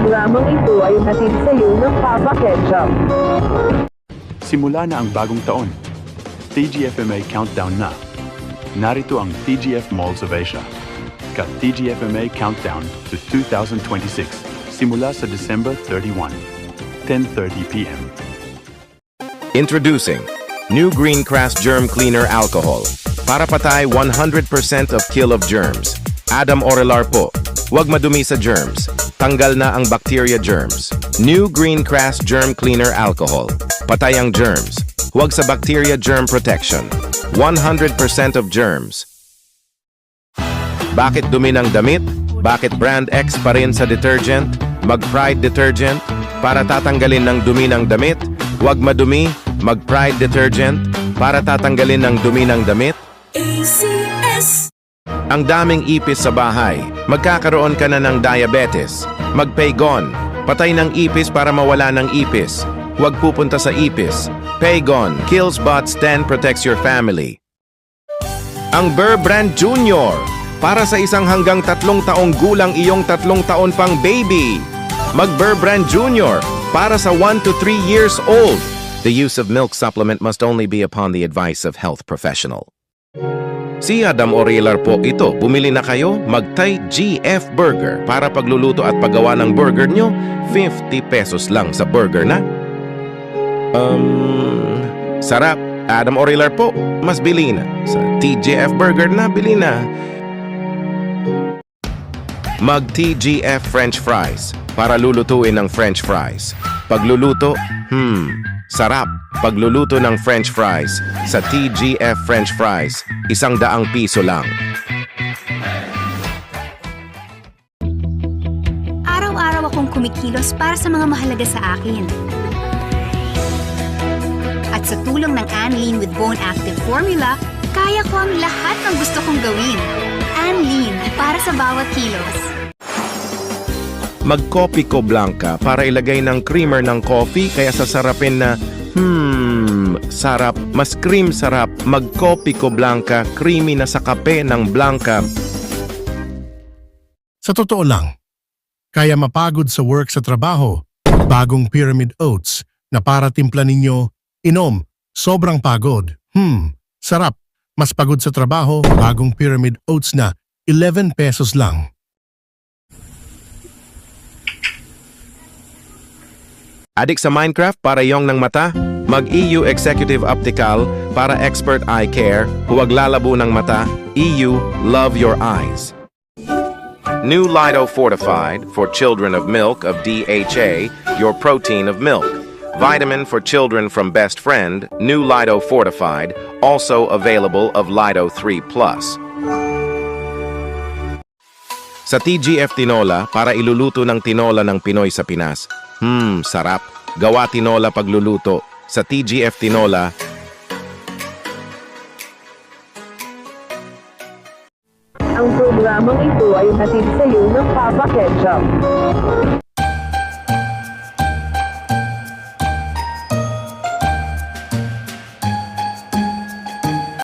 programang ito ay hatid sa iyo ng Papa Ketchup. Simula na ang bagong taon. TGFMA Countdown na. Narito ang TGF Malls of Asia. Ka-TGFMA Countdown to 2026. Simula sa December 31, 10:30 p.m. Introducing New Green Crass Germ Cleaner Alcohol. Para patay 100% of kill of germs. Adam Orelar po. Huwag madumi sa germs. Tanggal na ang bacteria germs. New Green Crass Germ Cleaner Alcohol. Patay ang germs. Huwag sa bacteria germ protection. 100% of germs. Bakit dumi ng damit? Bakit brand X pa rin sa detergent? Mag-Pride Detergent? Para tatanggalin ng dumi ng damit? Huwag madumi, mag-Pride Detergent? Para tatanggalin ng dumi ng damit? ACS. Ang daming ipis sa bahay, magkakaroon ka na ng diabetes. Mag-Paygon, patay ng ipis para mawala ng ipis. Huwag pupunta sa ipis. Paygon, kills bots 10, protects your family. Ang Burr Brand Junior, para sa isang hanggang 3 taong gulang iyong 3 taon pang baby. Mag-Burr Brand Junior, para sa 1 to 3 years old. The use of milk supplement must only be upon the advice of health professional. Si Adam Orelar po ito. Bumili na kayo, mag-Thai GF Burger para pagluluto at paggawa ng burger nyo, 50 pesos lang sa burger na. Sarap. Adam Orelar po, mas bili na. Sa TGF Burger na, bili na. Mag-TGF French Fries para lulutuin ng French fries. Pagluluto, sarap. Pagluluto ng French fries sa TGF French Fries, 100 piso lang. Araw-araw akong kumikilos para sa mga mahalaga sa akin. At sa tulong ng Anlene with Bone Active Formula, kaya ko ang lahat ng gusto kong gawin. Anlene, para sa bawat kilos. Mag-Coffee Co Blanca para ilagay ng creamer ng coffee kaya sasarapin na sarap, mas cream sarap. Mag-Coffee Co Blanca, creamy na sa kape ng Blanca. Sa totoo lang, kaya mapagod sa work sa trabaho, bagong Pyramid Oats na para timpla ninyo, inom, sobrang pagod. Sarap, mas pagod sa trabaho, bagong Pyramid Oats na 11 pesos lang. Adik sa Minecraft para iyong ng mata? Mag-EU Executive Optical para expert eye care, huwag lalabo ng mata. EU, love your eyes. New Lido Fortified for children of milk of DHA, your protein of milk. Vitamin for children from Best Friend, New Lido Fortified, also available of Lido 3 Plus. Sa TGF Tinola para iluluto ng tinola ng Pinoy sa Pinas. Sarap. Gawa tinola pagluluto. Sa TGF Tinola. Ang programang ito ay hatid sa iyo ng Papa Ketchup.